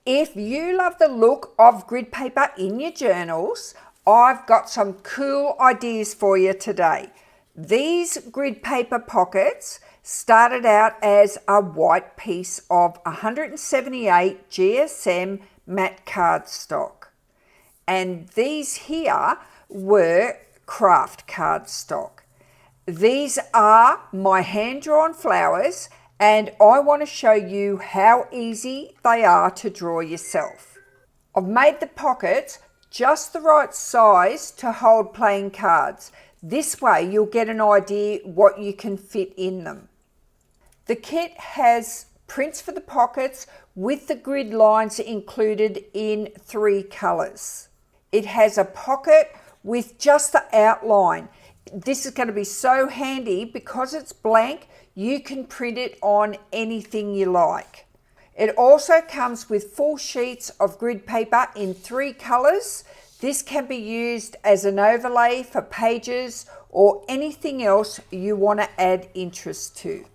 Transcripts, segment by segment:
If you love the look of grid paper in your journals, I've got some cool ideas for you today. These grid paper pockets started out as a white piece of 178 GSM matte cardstock. And these here were craft cardstock. These are my hand-drawn flowers, and I want to show you how easy they are to draw yourself. I've made the pockets just the right size to hold playing cards. This way you'll get an idea what you can fit in them. The kit has prints for the pockets with the grid lines included in 3 colours. It has a pocket with just the outline. This is going to be so handy because it's blank. You can print it on anything you like. It also comes with full sheets of grid paper in 3 colours. This can be used as an overlay for pages or anything else you want to add interest to.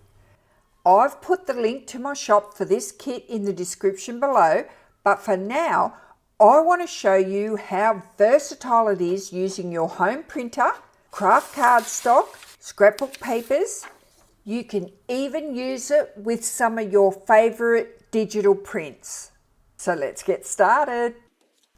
I've put the link to my shop for this kit in the description below, but for now, I want to show you how versatile it is using your home printer, craft cardstock, scrapbook papers. You can even use it with some of your favourite digital prints. So let's get started.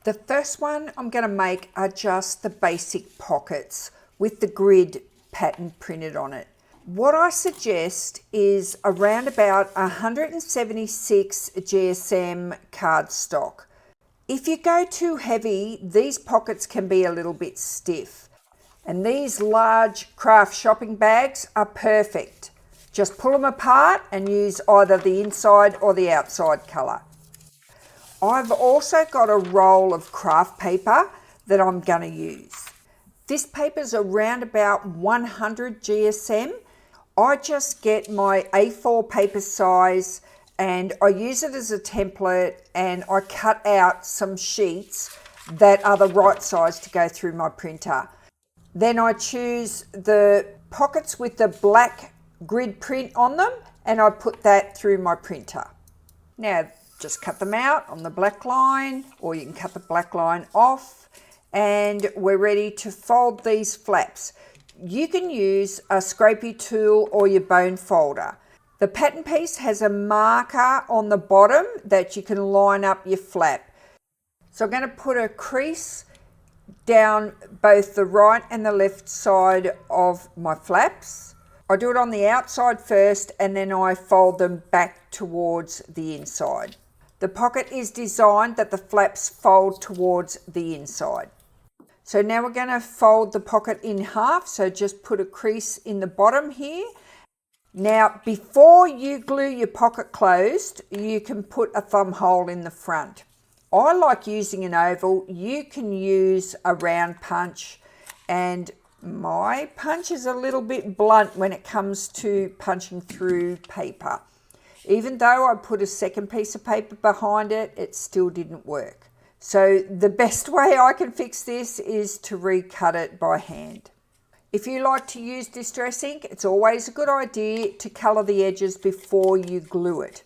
The first one I'm going to make are just the basic pockets with the grid pattern printed on it. What I suggest is around about 176 GSM cardstock. If you go too heavy, these pockets can be a little bit stiff. And these large craft shopping bags are perfect. Just pull them apart and use either the inside or the outside colour. I've also got a roll of craft paper that I'm going to use. This paper's around about 100 GSM. I just get my A4 paper size and I use it as a template, and I cut out some sheets that are the right size to go through my printer. Then I choose the pockets with the black grid print on them and I put that through my printer. Now just cut them out on the black line, or you can cut the black line off, and we're ready to fold these flaps. You can use a scrapey tool or your bone folder. The pattern piece has a marker on the bottom that you can line up your flap. So I'm going to put a crease down both the right and the left side of my flaps. I do it on the outside first and then I fold them back towards the inside. The pocket is designed that the flaps fold towards the inside. So now we're going to fold the pocket in half, so just put a crease in the bottom here. Now before you glue your pocket closed, you can put a thumb hole in the front. I like using an oval. You can use a round punch, and my punch is a little bit blunt when it comes to punching through paper. Even though I put a second piece of paper behind it, it still didn't work. So the best way I can fix this is to recut it by hand. If you like to use distress ink, it's always a good idea to colour the edges before you glue it.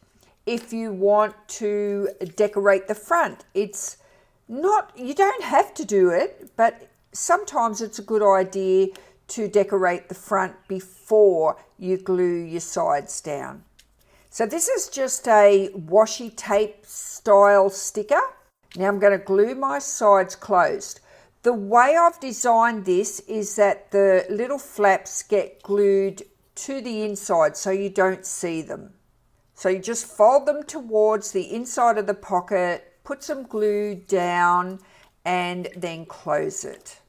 If you want to decorate the front, you don't have to do it, but sometimes it's a good idea to decorate the front before you glue your sides down. So this is just a washi tape style sticker. Now I'm going to glue my sides closed. The way I've designed this is that the little flaps get glued to the inside so you don't see them. So you just fold them towards the inside of the pocket, put some glue down and then close it.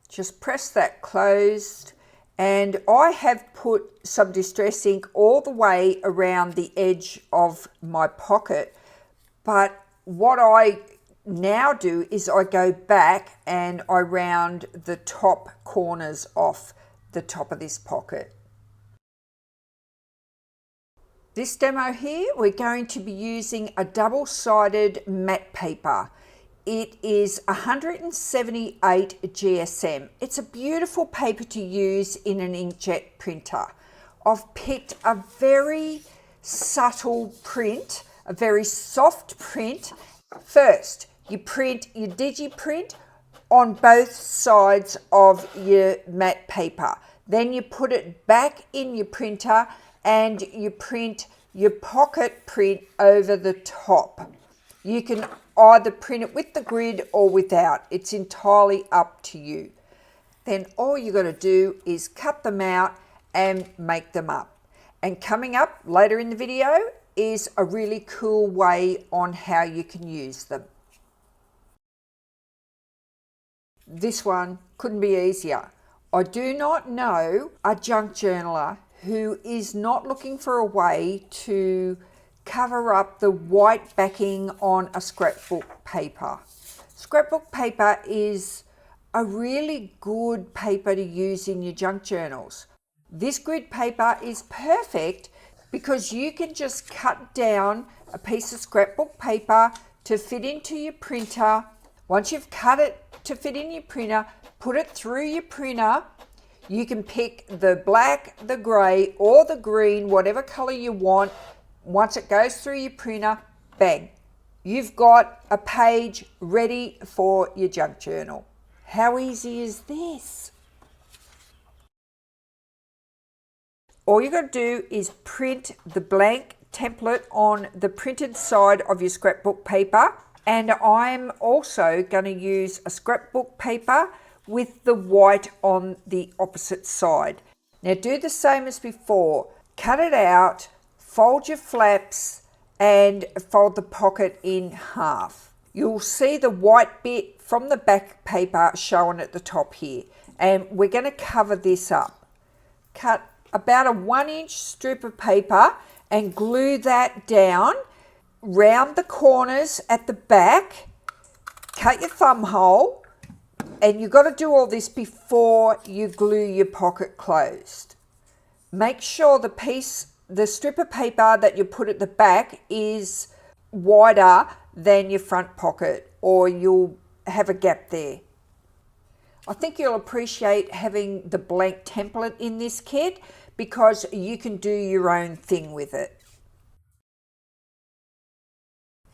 Just press that closed, and I have put some distress ink all the way around the edge of my pocket, but what I now do is I go back and I round the top corners off the top of this pocket. This demo here, we're going to be using a double-sided matte paper. It is 178 GSM. It's a beautiful paper to use in an inkjet printer. I've picked a very subtle print a very soft print. First, you print your DigiPrint on both sides of your matte paper. Then you put it back in your printer and you print your pocket print over the top. You can either print it with the grid or without. It's entirely up to you. Then all you got to do is cut them out and make them up. And coming up later in the video is a really cool way on how you can use them. This one couldn't be easier. I do not know a junk journaler who is not looking for a way to cover up the white backing on a scrapbook paper. Scrapbook paper is a really good paper to use in your junk journals. This grid paper is perfect because you can just cut down a piece of scrapbook paper to fit into your printer. Once you've cut it to fit in your printer, put it through your printer. You can pick the black, the grey or the green, whatever colour you want. Once it goes through your printer, bang, you've got a page ready for your junk journal. How easy is this? All you got to do is print the blank template on the printed side of your scrapbook paper, and I'm also going to use a scrapbook paper with the white on the opposite side. Now do the same as before. Cut it out, fold your flaps and fold the pocket in half. You'll see the white bit from the back paper shown at the top here, and we're going to cover this up. Cut about a 1-inch strip of paper and glue that down round the corners at the back. Cut your thumb hole. And you've got to do all this before you glue your pocket closed. Make sure the strip of paper that you put at the back is wider than your front pocket, or you'll have a gap there. I think you'll appreciate having the blank template in this kit because you can do your own thing with it.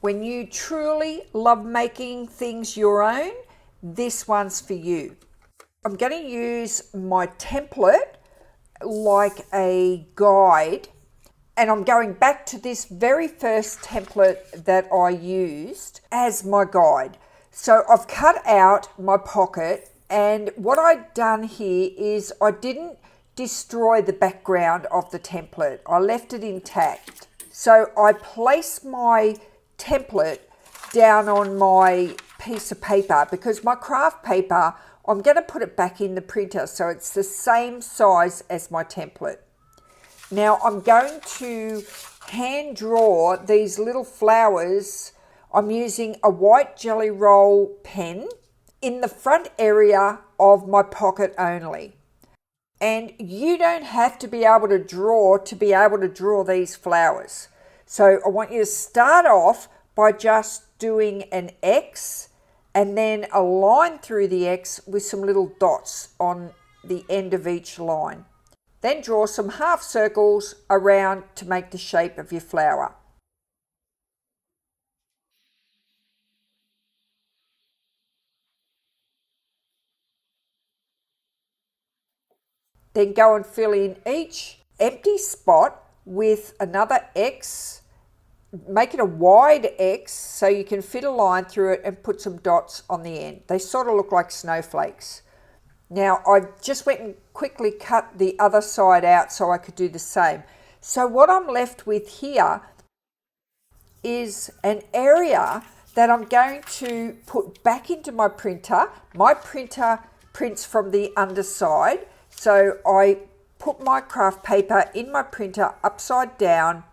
When you truly love making things your own, this one's for you. I'm going to use my template like a guide, and I'm going back to this very first template that I used as my guide. So I've cut out my pocket, and what I've done here is I didn't destroy the background of the template. I left it intact. So I placed my template down on my piece of paper because my craft paper, I'm going to put it back in the printer so it's the same size as my template. Now I'm going to hand draw these little flowers. I'm using a white jelly roll pen in the front area of my pocket only. And you don't have to be able to draw these flowers. So I want you to start off by just doing an X and then a line through the X with some little dots on the end of each line. Then draw some half circles around to make the shape of your flower. Then go and fill in each empty spot with another X. Make it a wide X so you can fit a line through it and put some dots on the end. They sort of look like snowflakes. Now I just went and quickly cut the other side out so I could do the same. So what I'm left with here is an area that I'm going to put back into my printer. My printer prints from the underside, so I put my craft paper in my printer upside down,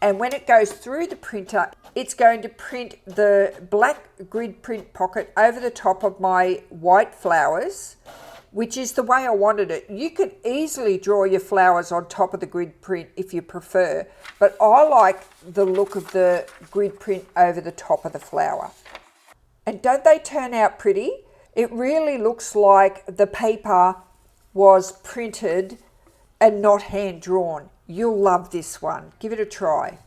and when it goes through the printer, it's going to print the black grid print pocket over the top of my white flowers, which is the way I wanted it. You could easily draw your flowers on top of the grid print if you prefer, but I like the look of the grid print over the top of the flower. And don't they turn out pretty? It really looks like the paper was printed and not hand drawn. You'll love this one. Give it a try.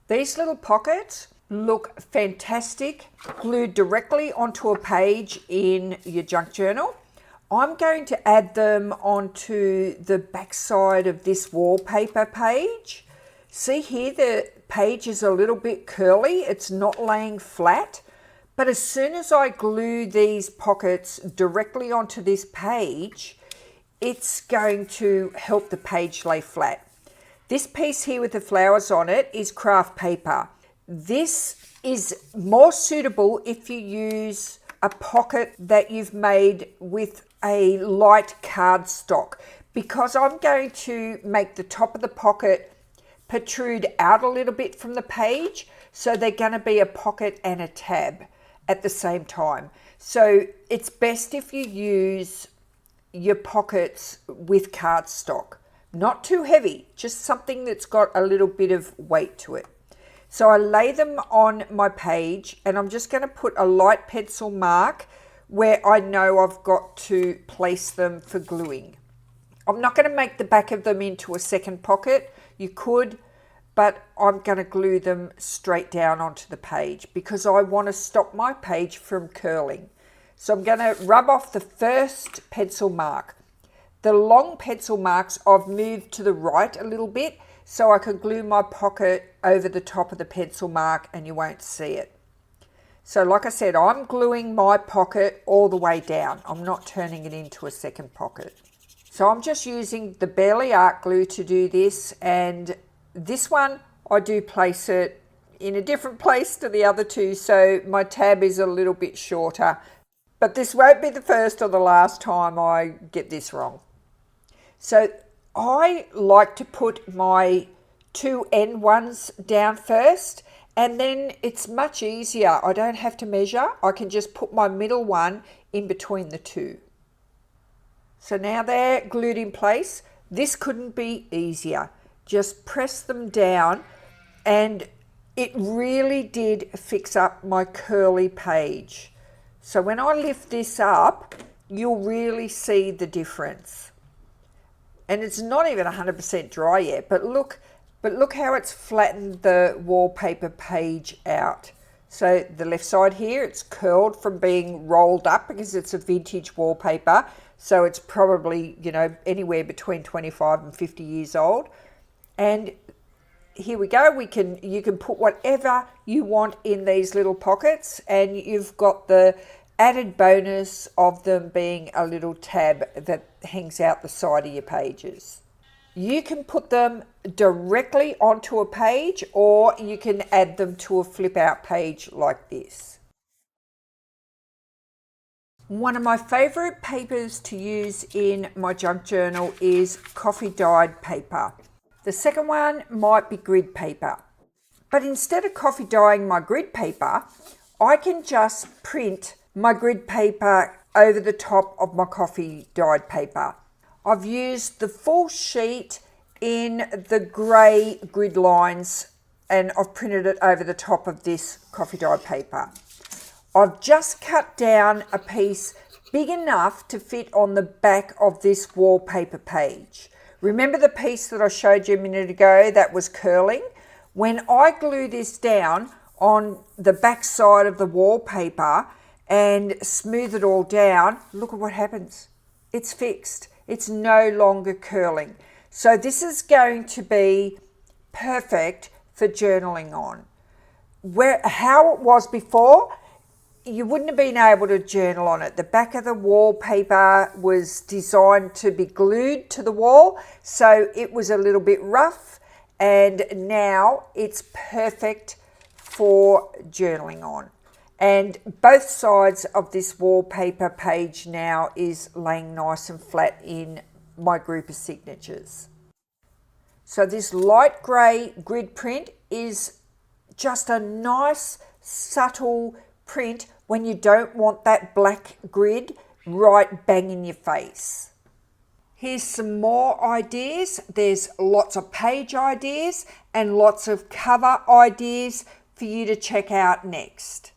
These little pockets look fantastic, glued directly onto a page in your junk journal. I'm going to add them onto the back side of this wallpaper page. See here, the page is a little bit curly. It's not laying flat. But as soon as I glue these pockets directly onto this page, it's going to help the page lay flat. This piece here with the flowers on it is craft paper. This is more suitable if you use a pocket that you've made with a light cardstock, because I'm going to make the top of the pocket protrude out a little bit from the page, so they're going to be a pocket and a tab at the same time. So it's best if you use your pockets with cardstock. Not too heavy, just something that's got a little bit of weight to it. So I lay them on my page, and I'm just going to put a light pencil mark where I know I've got to place them for gluing. I'm not going to make the back of them into a second pocket. You could, but I'm going to glue them straight down onto the page because I want to stop my page from curling. So I'm going to rub off the first pencil mark. The long pencil marks I've moved to the right a little bit so I can glue my pocket over the top of the pencil mark and you won't see it. So like I said, I'm gluing my pocket all the way down. I'm not turning it into a second pocket. So I'm just using the Barely Art glue to do this, and this one I do place it in a different place to the other two, so my tab is a little bit shorter. But this won't be the first or the last time I get this wrong. So I like to put my two end ones down first, and then it's much easier. I don't have to measure. I can just put my middle one in between the two. So now they're glued in place. This couldn't be easier. Just press them down, and it really did fix up my curly page. So when I lift this up, you'll really see the difference. And it's not even 100% dry yet, but look how it's flattened the wallpaper page out. So the left side here, it's curled from being rolled up because it's a vintage wallpaper. So it's probably, anywhere between 25 and 50 years old. And here we go. You can put whatever you want in these little pockets, and you've got the added bonus of them being a little tab that hangs out the side of your pages. You can put them directly onto a page, or you can add them to a flip out page like this. One of my favourite papers to use in my junk journal is coffee dyed paper. The second one might be grid paper. But instead of coffee dyeing my grid paper, I can just print my grid paper over the top of my coffee dyed paper. I've used the full sheet in the grey grid lines, and I've printed it over the top of this coffee dyed paper. I've just cut down a piece big enough to fit on the back of this wallpaper page. Remember the piece that I showed you a minute ago that was curling? When I glue this down on the back side of the wallpaper and smooth it all down, look at what happens. It's fixed. It's no longer curling. So this is going to be perfect for journaling on. How it was before, you wouldn't have been able to journal on it. The back of the wallpaper was designed to be glued to the wall, so it was a little bit rough, and now it's perfect for journaling on. And both sides of this wallpaper page now is laying nice and flat in my group of signatures. So this light grey grid print is just a nice, subtle print when you don't want that black grid right bang in your face. Here's some more ideas. There's lots of page ideas and lots of cover ideas for you to check out next.